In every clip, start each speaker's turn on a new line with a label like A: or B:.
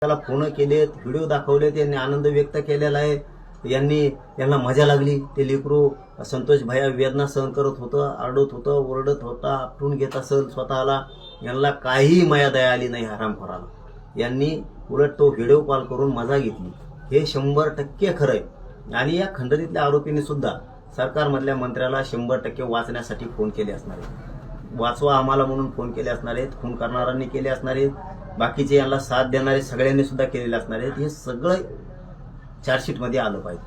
A: त्याला फोन केलेत, व्हिडिओ दाखवलेत, यांनी आनंद व्यक्त केलेला आहे. यांना मजा लागली. ते लेकरू संतोष भैया वेदना सहन करत होतं, आरडत होतं, ओरडत होता, आपटून घेत असेल स्वतःला. यांना काही माया दया आली नाही हरामखोराला. यांनी उलट तो व्हिडिओ कॉल करून मजा घेतली. हे 100% खरं आहे. आणि या खंडणीतल्या आरोपींनी सुद्धा सरकारमधल्या मंत्र्याला 100% वाचण्यासाठी फोन केले असणार आहेत. वाचवा आम्हाला म्हणून फोन केले असणार आहेत. खून करणाऱ्यांनी केले असणार आहेत. बाकीचे यांना साथ देणारे सगळ्यांनी सुद्धा केलेले असणार आहेत. हे सगळं चार्जशीटमध्ये आलं पाहिजे.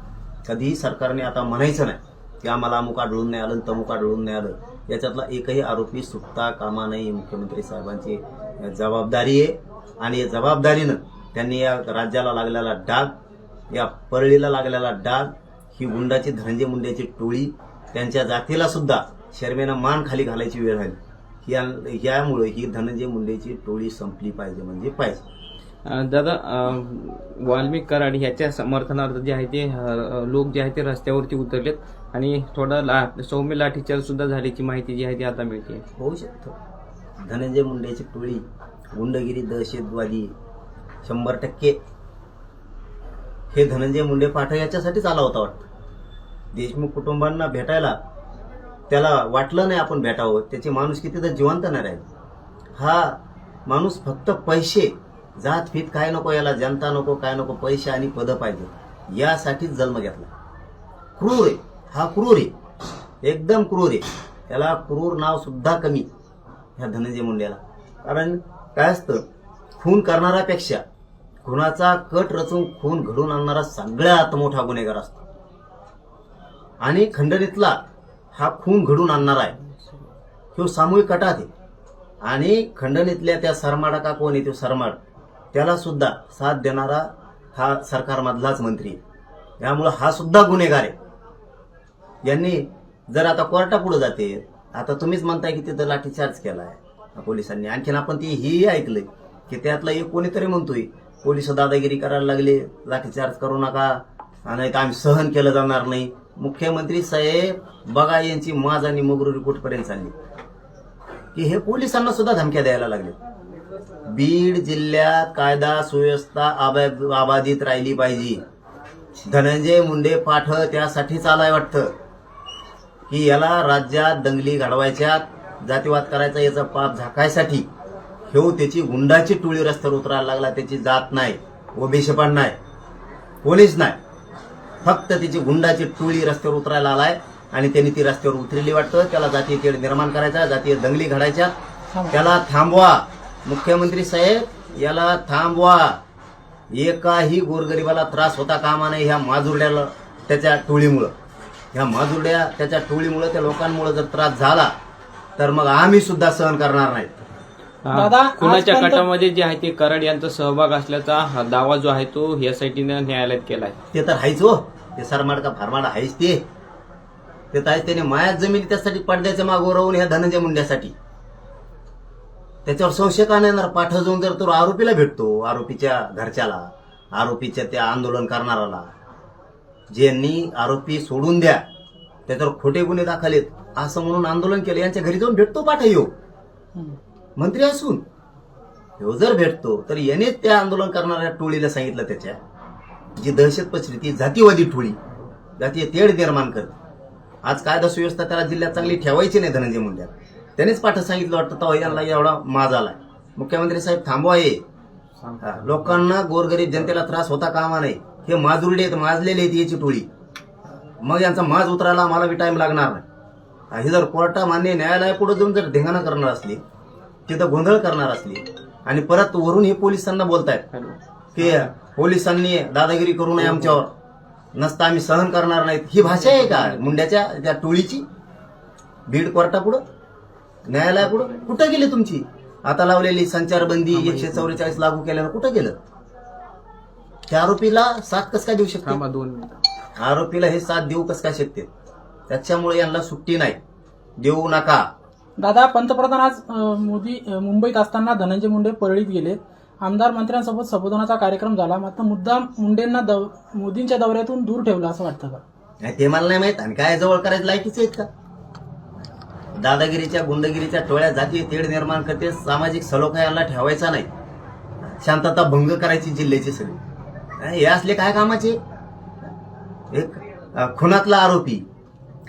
A: कधीही सरकारने आता म्हणायचं नाही की आम्हाला अमुक आढळून नाही आलं, तमुक आढळून नाही आलं. याच्यातला एकही आरोपी सुटता कामा नाही. मुख्यमंत्री साहेबांची जबाबदारी आहे. आणि या जबाबदारीनं त्यांनी या राज्याला लागलेला डाग, या परळीला लागलेला डाग, ही गुंडाची धनंजय मुंडेची टोळी, त्यांच्या जातीला सुद्धा शर्मेनं मान खाली घालायची वेळ आली. यामुळे ही धनंजय मुंडेची टोळी संपली पाहिजे म्हणजे पाहिजे.
B: दादा, वाल्मिक कराड ह्याच्या समर्थनार्थ जे आहे ते लोक जे आहे ते रस्त्यावरती उतरलेत आणि थोडा सौम्य लाठीचार्ज सुद्धा झाल्याची माहिती जी आहे ती आता मिळते.
A: होऊ शकतं. धनंजय मुंडेची टोळी गुंडगिरी, दहशतवादी 100% हे धनंजय मुंडे पाठक याच्यासाठीच आला होता वाटतं. देशमुख कुटुंबांना भेटायला त्याला वाटलं नाही आपण भेटावं. त्याची माणुसकी तिथं जिवंत नाही राहील. हा माणूस फक्त पैसे, जात फीत काय नको, याला जनता नको, काय नको, पैसे आणि पद पाहिजे यासाठीच जन्म घेतला. क्रूर आहे हा, क्रूर आहे, एकदम क्रूर आहे. त्याला क्रूर नाव सुद्धा कमी ह्या धनंजय मुंडेला. कारण काय असतं, खून करणाऱ्यापेक्षा खुनाचा कट रचून खून घडून आणणारा सगळ्यात मोठा गुन्हेगार असतो. आणि खंडणीतला हा खून घडून आणणारा आहे. तो सामूहिक कटात आहे. आणि खंडणीतल्या त्या सरमाडा का कोण आहे, तो सरमाड, त्याला सुद्धा साथ देणारा हा सरकारमधलाच मंत्री आहे. त्यामुळं हा सुद्धा गुन्हेगार आहे. यांनी जर आता कोर्टापुढे जाते, आता तुम्हीच म्हणताय की तिथं लाठीचार्ज केलाय पोलिसांनी. आणखीन आपण ही ऐकलंय की त्यातला एक कोणीतरी म्हणतोय पोलिस दादागिरी करायला लागले, लाठीचार्ज करू नका, नाही तर आम्ही सहन केलं जाणार नाही. मुख्यमंत्री साहेब बघा यांची माज आणि मगरुरी कुठपर्यंत चालली की हे पोलिसांना सुद्धा धमक्या द्यायला लागले. बीड जिल्ह्यात कायदा सुव्यवस्था अबाधित राहिली पाहिजे. धनंजय मुंडे पाठ त्यासाठीच आलाय वाटतं की याला राज्यात दंगली घडवायच्या, जातीवाद करायचा, याचा पाप झाकायसाठी हे त्याची गुंडाची टोळी रस्त्यावर उतरायला लागला. त्याची जात नाही, ओबीसी पण नाही, पोलीस नाही, फक्त तिची गुंडाची टोळी रस्त्यावर उतरायला आलाय. आणि त्यांनी ती रस्त्यावर उतरली वाटतं. त्याला जातीय तेढ निर्माण करायचा, जातीय दंगली घडायच्या. त्याला थांबवा मुख्यमंत्री साहेब, याला थांबवा. एकाही गोरगरिबाला त्रास होता कामा नाही ह्या माजुरड्याला, त्याच्या टोळीमुळं. ह्या माजुरड्या त्याच्या टोळीमुळं, त्या लोकांमुळे जर त्रास झाला तर मग आम्ही सुद्धा सहन करणार नाही.
B: खुनाच्या कटामध्ये जे आहे ते कराड यांचा सहभाग असल्याचा दावा जो आहे तो एसआयटीने न्यायालयात केलाय.
A: ते तर हायच हो, ते सरमाड का फारमाड हायच. ते तर आहेच. त्याने मायात जमीन त्यासाठी पडद्याच्या मागोवर राहून ह्या धनंजय मुंड्यासाठी. त्याच्यावर संशय का नाही येणार? पाठ जाऊन जर तो आरोपीला भेटतो, आरोपीच्या घरच्याला, आरोपीच्या त्या आंदोलन करणाराला, ज्यांनी आरोपी सोडून द्या, त्याच्यावर खोटे गुन्हे दाखलेत असं म्हणून आंदोलन केलं, यांच्या घरी जाऊन भेटतो पाठ. येऊ मंत्री असून ह्यो जर भेटतो तर यानेच त्या आंदोलन करणाऱ्या टोळीला सांगितलं, त्याच्या जी दहशत पसरली ती जातीवादी टोळी, जातीय तेढ निर्माण करते. आज कायदा सुव्यवस्था त्याला जिल्ह्यात चांगली ठेवायची नाही धनंजय मुंड्याला. त्यानेच पाठ सांगितलं वाटतं, तेव्हा यांना एवढा माज आलाय. मुख्यमंत्री साहेब थांबवा हे. लोकांना, गोरगरीब जनतेला त्रास होता कामा नाही. हे माजुरडे आहेत, माजलेले आहेत याची टोळी. मग यांचा माज उतरायला आम्हाला बी टाइम लागणार नाही. हे जर कोर्टा मान्य न्यायालयापुढे जाऊन जर धिंगाणा करणार असली, तिथं गोंधळ करणार असली, आणि परत वरून हे पोलिसांना बोलतायत की पोलिसांनी दादागिरी करू नये आमच्यावर, नसता आम्ही सहन करणार नाहीत, ही भाषा आहे का मुंड्याच्या त्या टोळीची? बीड कोर्टापुढं, न्यायालयापुढं कुठं गेली तुमची आता लावलेली संचारबंदी 144 लागू केल्यानं? कुठं गेलं? त्या आरोपीला साथ कस काय देऊ शकते? आरोपीला हे साथ देऊ कस काय शकते? त्याच्यामुळे यांना सुट्टी नाही, देऊ नका.
C: दादा, पंतप्रधान आज मुंबईत असताना धनंजय मुंडे परळीत गेलेत. आमदार मंत्र्यांसोबत संबोधनाचा कार्यक्रम झाला, मात्र मुद्दाम मुंडेंना मोदींच्या दौऱ्यातून दूर ठेवलं असं वाटतं का?
A: ते मला नाही माहित. आणि काय जवळ करायचं लायकीच आहेत का? दादागिरीच्या, गुंडगिरीच्या टोळ्या जातीय तेढ निर्माण करते. सामाजिक सलोखा यांना ठेवायचा नाही. शांतता भंग करायची जिल्ह्याची सगळी. हे असले काय कामाचे? एक खुनातला आरोपी,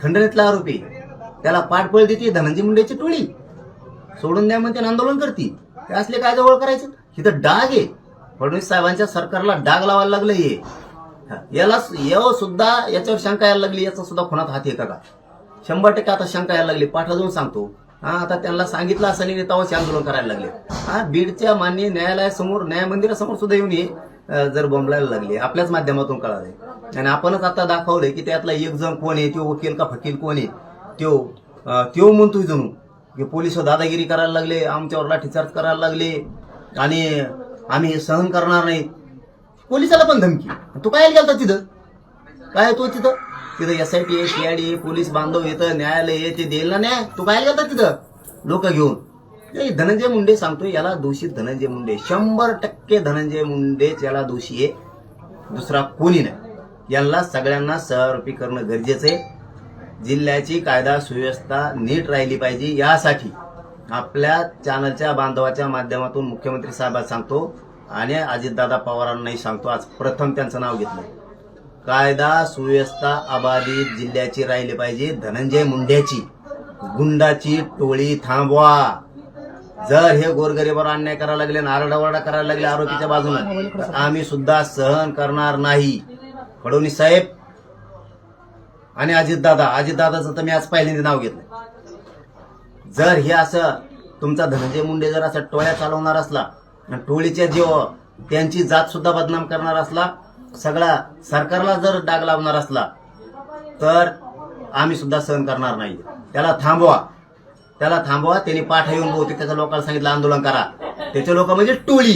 A: खंडणीतला आरोपी, त्याला पाठबळ देते धनंजय मुंडेची टोळी, सोडून द्या म्हणते आंदोलन करते. हे असले काय जवळ करायचे? इथं डाग आहे. फडणवीस साहेबांच्या सरकारला डाग लावायला लागलं. हे याला सुद्धा याच्यावर शंका यायला लागली. याचा सुद्धा खुनात हात आहे का? 100% आता शंका यायला लागली. पाठा जाऊन सांगतो. आता त्यांना सांगितलं असं नाही, तेव्हाच आंदोलन करायला लागले. बीडच्या माननीय न्यायालयासमोर, न्याय मंदिरासमोर सुद्धा येऊन हे जर बोंबलायला लागले. आपल्याच माध्यमातून कळालंय. आणि आपणच आता दाखवलंय की त्यातला एक जण कोण आहे, तो वकील का फकील कोण आहे, तो म्हणतोय जणू की पोलिस दादागिरी करायला लागले, आमच्यावर लाठीचार्ज करायला लागले आणि आम्ही हे सहन करणार नाही. पोलिसाला पण धमकी. तू काय गेलता तिथं? काय तो तिथं SIT, CID, पोलीस बांधव येतं, न्यायालय येते, देईल ना न्याय. तू काय गेलता तिथं लोक घेऊन? धनंजय मुंडे सांगतोय याला दोषी धनंजय मुंडे, 100% धनंजय मुंडेच याला दोषी आहे, दुसरा कोणी नाही. यांना सगळ्यांना सहआरोपी करणं गरजेचं आहे. जिल्ह्याची कायदा सुव्यवस्था नीट राहिली पाहिजे. यासाठी आपल्या चॅनलच्या बांधवाच्या माध्यमातून मुख्यमंत्री साहेबांना सांगतो आणि अजितदादा पवारांनाही सांगतो, आज प्रथम त्यांचं नाव घेतलं. कायदा सुव्यवस्था अबाधित जिल्ह्याची राहिली पाहिजे. धनंजय मुंडेची गुंडाची टोळी थांबवा. जर हे गोरगरिबावर अन्याय करायला लागले, आरडाओरडा करायला लागले आरोपीच्या बाजूने, तर आम्ही सुद्धा सहन करणार नाही. फडणवीस साहेब आणि अजितदादाचं तर मी आज पहिल्यांदा नाव घेतलं. जर हे असं तुमचा धनंजय मुंडे जर असं टोळ्या चालवणार असला, टोळीच्या जीव त्यांची जात सुद्धा बदनाम करणार असला, सगळा सरकारला जर डाग लावणार असला, तर आम्ही सुद्धा सहन करणार नाही. त्याला थांबवा. त्यांनी पाठा येऊन बहुतेक त्याच्या लोकांना सांगितलं आंदोलन करा. त्याचे लोक म्हणजे टोळी.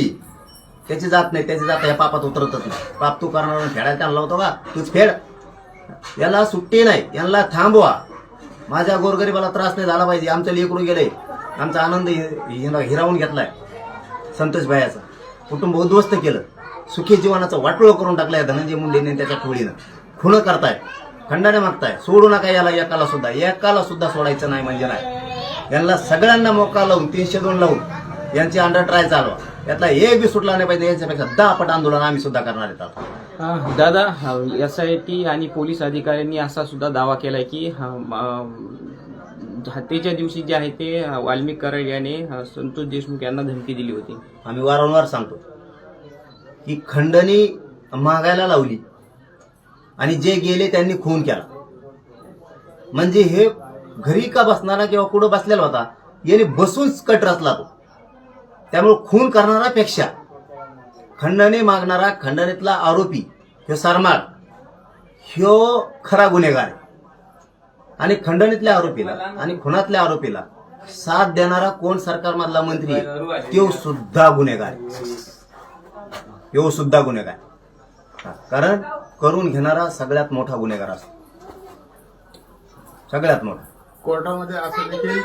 A: त्याची जात नाही, त्याची जात या पापात उतरतच नाही. पाप तू करणार फेडायला त्यांना होतो का? तूच फेड. याला सुट्टी नाही. यांना थांबवा. माझ्या गोरगरिबाला त्रास नाही झाला पाहिजे. आमचं लेकरू गेलंय, आमचा आनंद हिरावून घेतलाय संतोष भाईचा, कुटुंब उद्ध्वस्त केलं, सुखी जीवनाचं वाटोळं करून टाकलंय धनंजय मुंडेने त्याच्या टोळीनं. खुणं करताय, खंडाने मागताय. सोडू नका याला, एकाला सुद्धा सोडायचं नाही म्हणजे नाही. यांना सगळ्यांना मोका लावून 302 लावून यांची अंडर ट्रायल चालवा. यातला एक बी सुटला नाही पाहिजे. यांच्यापेक्षा 10 पट आंदोलन आम्ही सुद्धा करणार आहेत.
B: दादा, SIT आणि पोलीस अधिकाऱ्यांनी असा सुद्धा दावा केलाय की हत्येच्या दिवशी जे आहे ते वाल्मिक कराड याने संतोष देशमुख यांना धमकी दिली होती.
A: आम्ही वारंवार सांगतो की खंडणी मागायला लावली आणि जे गेले त्यांनी खून केला. म्हणजे हे घरी का बसणारा किंवा कुठं बसलेला होता, याने बसून कट रचला तो. त्यामुळे खून करणारापेक्षा खंडणी मागणारा, खंडणीतला आरोपी ह्यो सरमाळ, ह्यो खरा गुन्हेगार आहे. आणि खंडणीतल्या आरोपीला आणि खुनातल्या आरोपीला साथ देणारा कोण सरकारमधला मंत्री आहे, तो सुद्धा गुन्हेगार आहे. कारण करून घेणारा सगळ्यात मोठा गुन्हेगार असतो, सगळ्यात मोठा.
D: कोर्टामध्ये असं देखील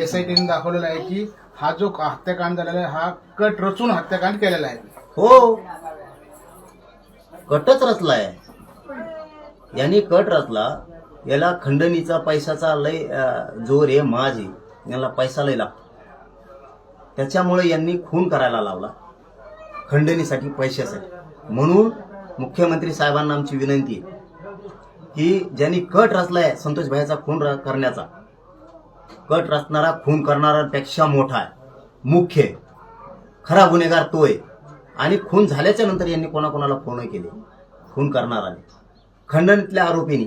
D: SITने दाखवलेलं आहे की हा जो हत्याकांड झालेला आहे हा कट रचून हत्याकांड केलेला आहे.
A: हो, कटच रचलाय. यांनी कट रचला. याला खंडणीचा पैशाचा लय जोर आहे, माज आहे. याला पैसा लय लागतो. त्याच्यामुळे यांनी खून करायला लावला, खंडणीसाठी, पैशासाठी. म्हणून मुख्यमंत्री साहेबांना आमची विनंती आहे की ज्यांनी कट रचलाय संतोष भाईचा खून करण्याचा, कट रचणारा खून करणाऱ्यापेक्षा मोठा आहे, मुख्य खरा गुन्हेगार तो आहे. आणि खून झाल्याच्या नंतर यांनी कोणाकोणाला फोन केले, खून करणाराने, खंडणीतल्या आरोपींनी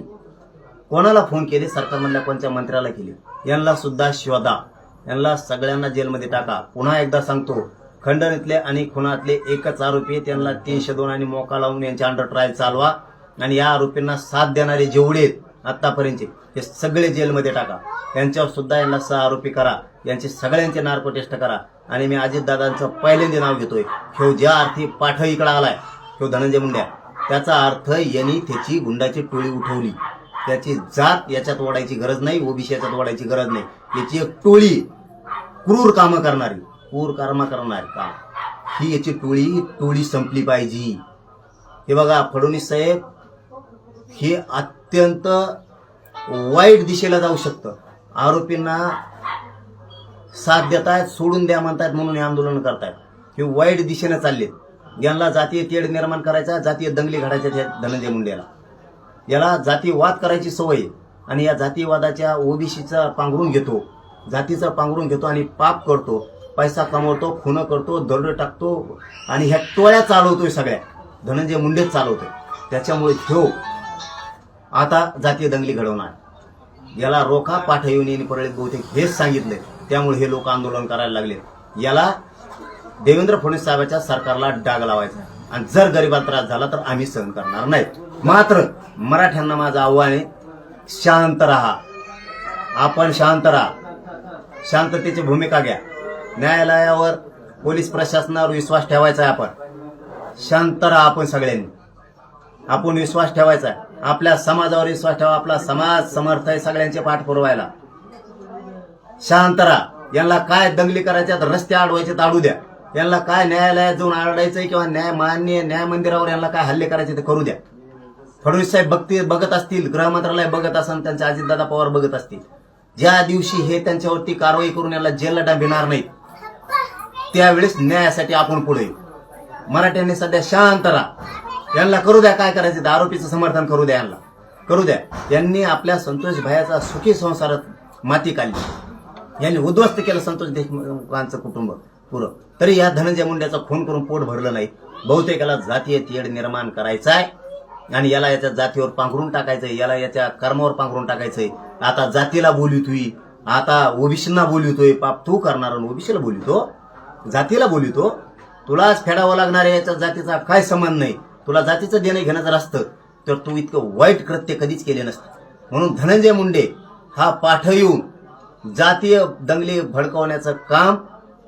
A: कोणाला फोन केले, सरकारमधल्या कोणत्या मंत्र्याला केले, यांना सुद्धा शोधा. यांना सगळ्यांना जेलमध्ये टाका. पुन्हा एकदा सांगतो, खंडणीतले आणि खुनातले एकच आरोपी, त्यांना 302 आणि मोका लावून यांचे अंडर ट्रायल चालवा. आणि या आरोपींना साथ देणारे जेवढे आतापर्यंतचे ते सगळे जेलमध्ये टाका. यांच्यावर सुद्धा यांना आरोपी करा. यांचे सगळ्यांचे नार्को टेस्ट करा. आणि मी अजितदादांचं पहिल्यांदा नाव घेतोय. ह्यो ज्या अर्थी पाठ इकडे आलाय, ह्यो धनंजय मुंडे, त्याचा अर्थ यांनी त्याची गुंडाची टोळी उठवली. त्याची जात याच्यात ओढायची गरज नाही, ओबीसी याच्यात ओढायची गरज नाही. याची एक टोळी, क्रूर कामं करणारी काम, ही याची टोळी संपली पाहिजे. हे बघा, फडणवीस साहेब हे अत्यंत वाईट दिशेला जाऊ शकतं. आरोपींना साथ देतायत, सोडून द्या म्हणतायत म्हणून हे आंदोलन करतायत. हे वाईट दिशेने चालले. यांना जातीय तेढ निर्माण करायचा, जातीय दंगली घडायच्या त्या धनंजय मुंडेला. याला जातीवाद करायची सवय आहे. आणि या जातीवादाच्या ओबीसीचा पांघरून घेतो, जातीचा पांघरून घेतो आणि पाप करतो, पैसा कमवतो, खून करतो, दरोडे टाकतो आणि ह्या टोळ्या चालवतोय. सगळ्या धनंजय मुंडेच चालवतोय. त्याच्यामुळे ह्यो आता जातीय दंगली घडवणार. याला रोखा. पाठ येऊन यांनी परळीत बहुतेक हेच सांगितलंय. त्यामुळे हे लोक आंदोलन करायला लागले. याला देवेंद्र फडणवीस साहेबांच्या सरकारला डाग लावायचा आणि जर गरिबाला त्रास झाला तर आम्ही सहन करणार नाही. मात्र मराठ्यांना माझं आव्हान आहे, शांत राहा. आपण शांत राहा, शांततेची भूमिका घ्या. न्यायालयावर, पोलीस प्रशासनावर विश्वास ठेवायचा आहे. आपण शांत राहा. आपण सगळ्यांनी आपण विश्वास ठेवायचा आहे. आपल्या समाजावर विश्वास ठेवा. आपला समाज समर्थ आहे सगळ्यांचे पाठ पुरवायला. शांत राहा. यांना काय दंगली करायच्या, रस्ते अडवायचे तर अडू द्या. यांना काय न्यायालयात जाऊन आरडायचंय किंवा न्याय मंदिरावर यांना काय हल्ले करायचे ते करू द्या. फडणवीस साहेब बघत असतील, गृह मंत्रालय बघत असेल, त्यांचे अजितदादा पवार बघत असतील. ज्या दिवशी हे त्यांच्यावरती कारवाई करून यांना जेलला डांबणार नाही त्यावेळेस न्यायासाठी आपण पुढे येऊ. मराठ्यांनी सध्या शांत राहा. यांना करू द्या काय करायचं, आरोपीचं समर्थन करू द्या. यांना करू द्या. यांनी आपल्या संतोष भायाचा सुखी संसारात माती काढली. यांनी उद्ध्वस्त केलं संतोष देशमुखांचं कुटुंब पुरं. तरी या धनंजय मुंडेचा खून करून पोट भरलं नाही. बहुतेक याला जातीय तेढ निर्माण करायचा आहे आणि याला याच्या जातीवर पांघरून टाकायचंय, याला याच्या कर्मावर पांघरून टाकायचंय. आता जातीला बोलितोय, आता ओबीसींना बोलितोय. पाप तू करणार, ओबीसीला बोलितो, जातीला बोलितो. तुलाच फेडावं लागणार आहे. याच्या जातीचा काय संबंध नाही. तुला जातीचं देणं घेणं जर असतं तर तू इतकं वाईट कृत्य कधीच केले नसतं. म्हणून धनंजय मुंडे हा पाठ येऊन जातीय दंगली भडकवण्याचं काम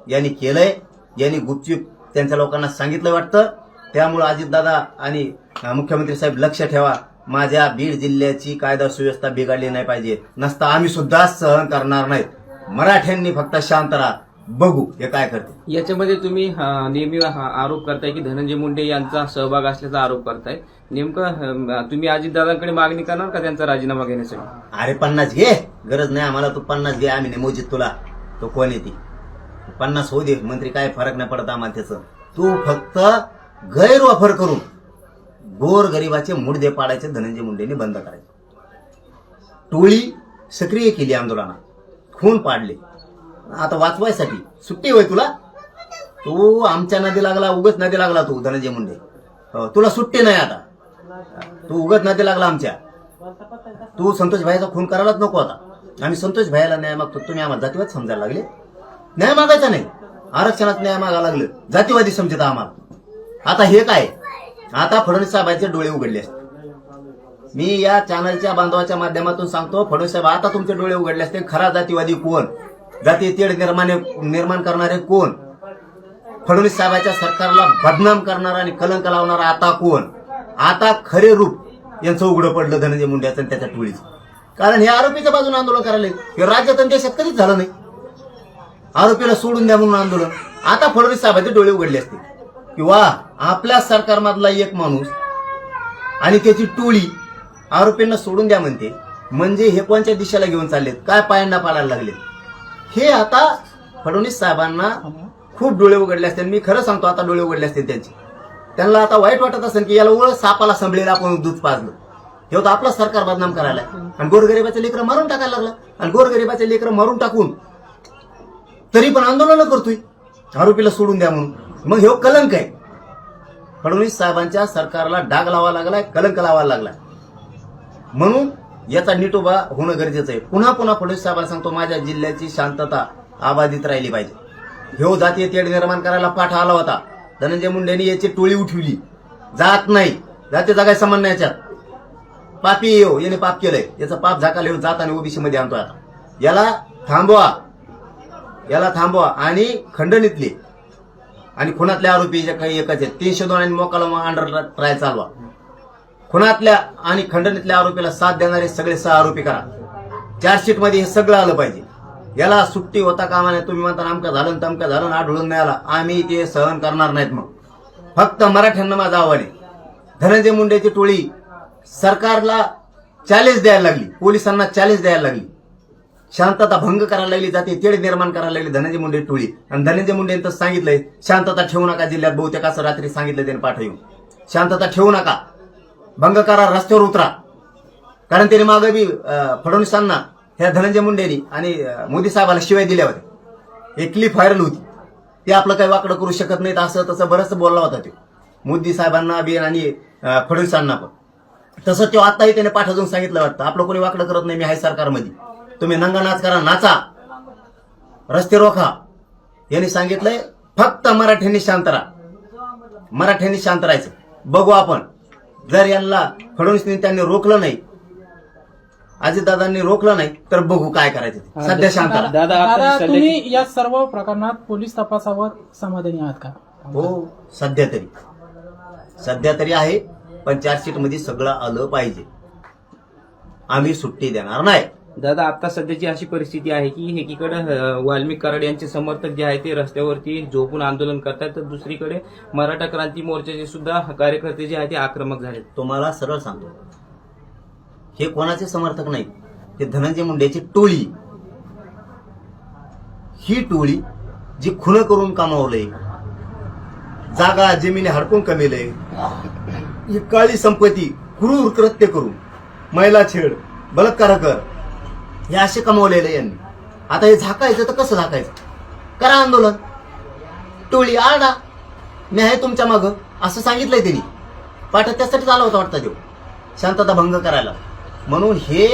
A: यांनी केलंय. यांनी गुपचूप त्यांच्या लोकांना सांगितलं वाटतं. त्यामुळे अजितदादा आणि मुख्यमंत्री साहेब लक्ष ठेवा. माझ्या बीड जिल्ह्याची कायदा सुव्यवस्था बिघडली नाही पाहिजे. नसता आम्ही सुद्धा सहन करणार नाहीत. मराठ्यांनी फक्त शांत राहा, बघू हे काय करते.
B: याच्यामध्ये तुम्ही नेहमी आरोप करताय की धनंजय मुंडे यांचा सहभाग असल्याचा आरोप करताय. नेमकं तुम्ही अजितदादांकडे मागणी करणार का त्यांचा राजीनामा घेण्यासाठी?
A: अरे 50 घे, गरज नाही आम्हाला. तू 50 घे, आम्ही नाही मोजित तुला. तो कोण येते 50 होऊ दे. मंत्री काय फरक नाही पडत आम्हाला त्याचं. तू फक्त गैरवापर करून गोर गरिबाचे मुडदे पाडायचे धनंजय मुंडेंनी बंद करायचे. टोळी सक्रिय केली आंदोलनात, खून पाडले. आता वाचवायसाठी सुट्टी होय तुला? तू आमच्या नदी लागला, उगच नदी लागला तू धनंजय मुंडे. तुला सुट्टी नाही आता. तू उगत नदी लागला आमच्या. तू संतोष भाईचा खून करायलाच नको आता. आम्ही संतोष भाईला न्याय मागतो, तुम्ही आम्हाला जातीवाद समजायला लागले. न्याय मागायचा नाही, आरक्षणात न्याय मागायला लागलं, जातीवादी समजत आम्हाला. आता हे काय? आता फडणवीस साहेबांचे डोळे उघडले असते. मी या चॅनलच्या बांधवाच्या माध्यमातून सांगतो, फडणवीस साहेब आता तुमचे डोळे उघडले असते. खरा जातीवादी कोण? जातीय तेढ निर्माण करणारे कोण? फडणवीस साहेबांच्या सरकारला बदनाम करणारा आणि कलंक लावणारा आता कोण? आता खरे रूप यांचं उघडं पडलं धनंजय मुंडेचं आणि त्याच्या टोळीचं. कारण हे आरोपीच्या बाजूने आंदोलन करायला हे राज्यात आणि देशात कधीच झालं नाही. आरोपीला सोडून द्या म्हणून आंदोलन. आता फडणवीस साहेबांचे डोळे उघडले असते किंवा आपल्या सरकारमधला एक माणूस आणि त्याची टोळी आरोपींना सोडून द्या म्हणते. म्हणजे हे कोणत्या दिशेला घेऊन चाललेत, काय पायांना पाडायला लागले, हे आता फडणवीस साहेबांना खूप डोळे उघडले असतील. मी खरं सांगतो, आता डोळे उघडले असतील त्यांचे. त्यांना आता वाईट वाटत असेल की याला ओळख सापाला संभळेला आपण दूध पाजलं. हे होतं आपलं सरकार बदनाम करायला आणि गोरगरिबाचे लेकरं मारून टाकायला लागलं. आणि गोरगरिबाचे लेकरं मारून टाकून तरी पण आंदोलन करतोय आरोपीला सोडून द्या म्हणून. मग हे कलंक आहे. फडणवीस साहेबांच्या सरकारला डाग लावायला लागलाय, कलंक लावायला लागलाय. म्हणून याचा नीटोबा होणं गरजेचं आहे. पुन्हा पुन्हा फडणवीस साहेबांना सांगतो, माझ्या जिल्ह्याची शांतता आबाधित राहिली पाहिजे. ह्यो जातीय तेढ निर्माण करायला पाठ आला होता. धनंजय मुंडेंनी याची टोळी उठवली. जात नाही, जातीचा काय संबंध नाही याच्यात. पापी येऊ, याने पाप केलंय, याचं पाप झाकाला येऊ जात आणि ओबीसी मध्ये आणतोय. आता याला थांबवा आणि खंडणीतले आणि खुनातले आरोपी जे काही एकच आहेत 302 आणि मोकाला अंडर ट्रायल चालवा. खुनातल्या आणि खंडणीतल्या आरोपीला साथ देणारे सगळे 6 आरोपी करा. चार्जशीट मध्ये हे सगळं आलं पाहिजे. याला सुट्टी होता कामा नाही. तुम्ही म्हणता आमका झालं तमका झालं, आढळून नाही आला, आम्ही ते सहन करणार नाहीत. मग फक्त मराठ्यांना माझं आव्हान आहे, धनंजय मुंडेची टोळी सरकारला चॅलेंज द्यायला लागली, पोलिसांना चॅलेंज द्यायला लागली. शांतता भंग करायला लागली, जाते तेढ निर्माण करायला लागली धनंजय मुंडे टोळी. आणि धनंजय मुंडे तर सांगितलंय शांतता ठेवू नका जिल्ह्यात, बहुतेक असं रात्री सांगितलं त्याने पाठ येऊन. शांतता ठेवू नका, भंग करा, रस्त्यावर उतरा. कारण त्याने मागे बी फडणवीसांना ह्या धनंजय मुंडेनी आणि मोदी साहेबाला शिवाय दिल्या होत्या. एक क्लिप व्हायरल होती, ते आपलं काही वाकडं करू शकत नाहीत असं तसं बरंच बोलला होता तो मोदी साहेबांना बी आणि फडणवीसांना पण. तसं तो आताही त्याने पाठ अजून सांगितलं वाटतं, आपलं कोणी वाकडं करत नाही, मी आहे सरकारमध्ये, तुम्ही नंगा नाच करा, नाचा, रस्ते रोखा. यांनी सांगितलंय फक्त मराठ्यांनी शांत राहा, मराठ्यांनी शांत राहायचं. बघू आपण, जर यांना फडणवीसनी त्यांनी रोखलं नाही, अजितदादांनी रोखलं नाही, तर बघू काय करायचं ते. सध्या शांत राहा.
B: दादा आता
C: दादा
B: सध्याची-
C: तुम्ही या सर्व प्रकरणात पोलीस तपासावर समाधानी आहात का?
A: हो, सध्या तरी आहे, पण चार्जशीट मध्ये सगळं आलं पाहिजे. आम्ही सुट्टी देणार नाही.
B: दादा आता सध्याची अशी परिस्थिती आहे की एकीकडे वाल्मिक कराड यांचे समर्थक जे आहे ते रस्त्यावरती झोपून आंदोलन करतात, तर दुसरीकडे मराठा क्रांती मोर्चाचे सुद्धा कार्यकर्ते जे आहेत ते आक्रमक झालेत.
A: तुम्हाला सरळ सांगतो, हे कोणाचे समर्थक नाही, हे धनंजय मुंडेची टोळी. ही टोळी जी खुन करून कमावलंय, जागा जमिनी हडकून कमेलय, ही काळी संपत्ती क्रूर कृत्य करून, महिला छेड, बलात्कार कर, हे असे कमावलेले यांनी. आता हे झाकायचं तर कसं झाकायचं? करा आंदोलन, टोळी आरडा, मी आहे तुमच्या मागं असं सांगितलंय त्यांनी. पाठ त्यासाठी आला होता वाटतं देव, शांतता भंग करायला. म्हणून हे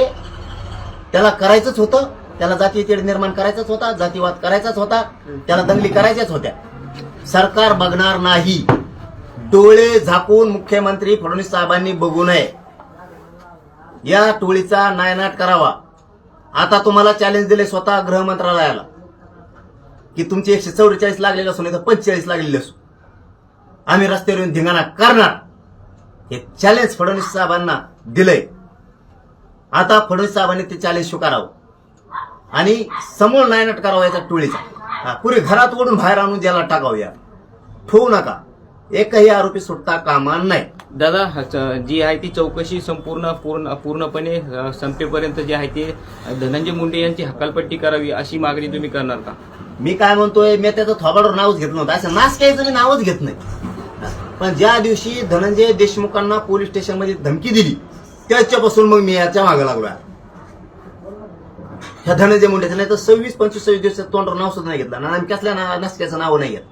A: त्याला करायचंच होतं, त्याला जातीय तेढ निर्माण करायचाच होता, जातीवाद करायचाच होता, त्याला दंगली करायच्याच होत्या. सरकार बघणार नाही, डोळे झाकून मुख्यमंत्री फडणवीस साहेबांनी बघू नये. या टोळीचा नायनाट करावा. आता तुम्हाला चॅलेंज दिले स्वतः गृह मंत्रालयाला की तुमचे 144 लागलेले असो नाही तर 45 लागलेले असो, आम्ही रस्त्यावर येऊन धिंगाणा करणार. हे चॅलेंज फडणवीस साहेबांना दिलंय. आता फडणवीस साहेबांनी ते चॅलेंज स्वीकारावं आणि समूळ नायनाट करावा याच्या टोळीचा. पुरे घरात ओढून बाहेर आणून ज्याला टाकावं, या ठेवू नका, एकही आरोपी सुटता कामा नाही.
B: दादा जी आहे ती चौकशी पूर्णपणे संपेपर्यंत जे आहे ते धनंजय मुंडे यांची हकालपट्टी करावी अशी मागणी तुम्ही करणार का?
A: मी काय म्हणतोय, मी त्याचं थोबाडवर नावच घेतलं नव्हतं, असं नाच कायचं मी नावच घेत नाही. पण ज्या दिवशी धनंजय देशमुखांना पोलीस स्टेशनमध्ये धमकी दिली त्याच्यापासून मग मी याच्या मागे लागलोय. ह्या धनंजय मुंडेचं नाही तर 26-25 दिवसात तोंडावर नाव सुद्धा नाही घेतलं. आणि कसल्या नासक्याचं नाव नाही घेत.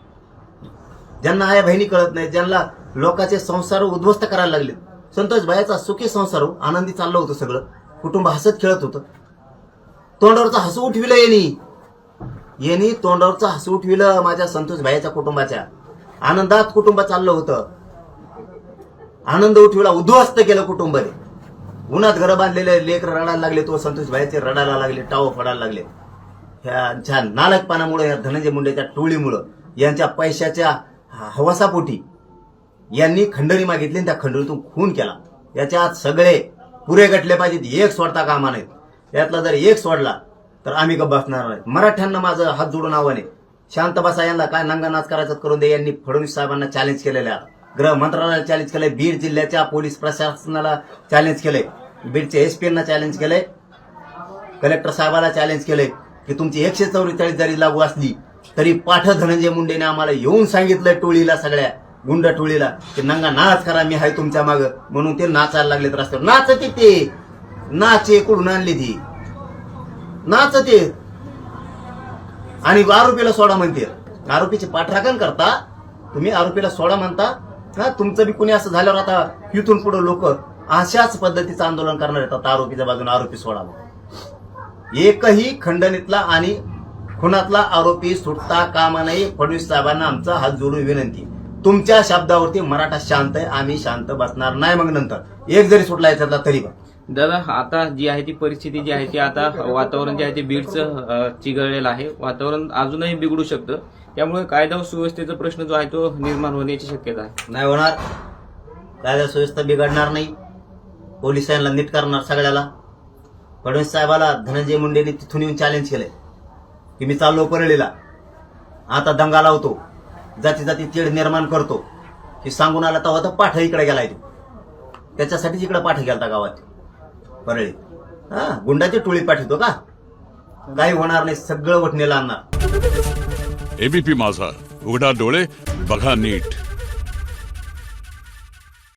A: ज्यांना आया बहिणी कळत नाही, ज्यांना लोकांचे संसार उद्ध्वस्त करायला लागले. संतोष भाईचा सुखी संसार आनंदी चाललं होतं, सगळं कुटुंब हसत खेळत होतं. तोंडावरचं हसू उठविलं यांनी तोंडावरचं हसू उठविलं माझ्या संतोष भाईच्या कुटुंबाच्या. आनंदात कुटुंब चाललं होतं, आनंद उठविला, उद्ध्वस्त केलं कुटुंब. उन्हात घरं बांधलेले लेकर रडायला लागले, तो संतोष भाईचे रडायला लागले, टाव फोडायला लागले. ह्या नालकपणामुळे, या धनंजय मुंडेच्या टोळीमुळं, यांच्या पैशाच्या हवासापोटी यांनी खंडणी मागितली आणि त्या खंडणीतून खून केला. याच्यात सगळे पुरे गटले पाहिजेत, एक सोडता कामा नाहीत. यातला जर एक सोडला तर आम्ही गप्प बसणार नाही. मराठ्यांना माझं हात जोडून आव्हान आहे, शांत बसा, यांना काय नंगा नाच करायचं करून दे. यांनी फडणवीस साहेबांना चॅलेंज केलेलं आहे, गृह मंत्रालयाला चॅलेंज केलंय, बीड जिल्ह्याच्या पोलीस प्रशासनाला चॅलेंज केलंय, बीडच्या एसपीना चॅलेंज केलंय, कलेक्टर साहेबाला चॅलेंज केलंय की तुमची 144 जरी लागू असली तरी पाठ धनंजय मुंडेने आम्हाला येऊन सांगितलंय, टोळीला, सगळ्या गुंड टोळीला, की नंगा नाच करा, मी आहे तुमच्या मागं. म्हणून ते नाचायला लागलेत रस्त्यावर. नाचते ते, नाचे कुठून आणली ती, नाचते. आणि आरोपीला सोडा म्हणते. आरोपीची पाठराखण करता तुम्ही, आरोपीला सोडा म्हणता. तुमचं बी कुणी असं झाल्यावर आता इथून पुढे लोक अशाच पद्धतीचं आंदोलन करणार आहेत. आरोपीच्या बाजूने आरोपी सोडावा. एकही खंडणीतला आणि खुनातला आरोपी सुटता कामा नये. फडणवीस साहेबांना आमचा हात जोडून विनंती, तुमच्या शब्दावरती मराठा शांत आहे, आम्ही शांत बसणार नाही. मग नंतर एक जरी सुटला याच्यातला तरी पण.
B: दादा आता जी आहे ती परिस्थिती जी आहे ती, आता वातावरण जे आहे ते बीडचं चिघळलेलं आहे, वातावरण अजूनही बिघडू शकतं. त्यामुळे कायदा व सुव्यवस्थेचा प्रश्न जो आहे तो निर्माण होण्याची शक्यता आहे.
A: नाही होणार, कायदा सुव्यवस्था बिघडणार नाही. पोलिसांना नीट करणार सगळ्याला. फडणवीस साहेबाला धनंजय मुंडेने तिथून येऊन चॅलेंज केलंय की मी चाललो परळीला, आता दंगा लावतो, जाती जाती तेढ निर्माण करतो, की सांगून आला तेव्हा तर पाठ इकडे गेलाय. त्याच्यासाठीच इकडे पाठ गेलता गावात परळी. गुंडाची टोळी पाठवतो का? काही होणार नाही, सगळं वठणीला आणणार.
E: एबीपी माझा, उघडा डोळे बघा नीट.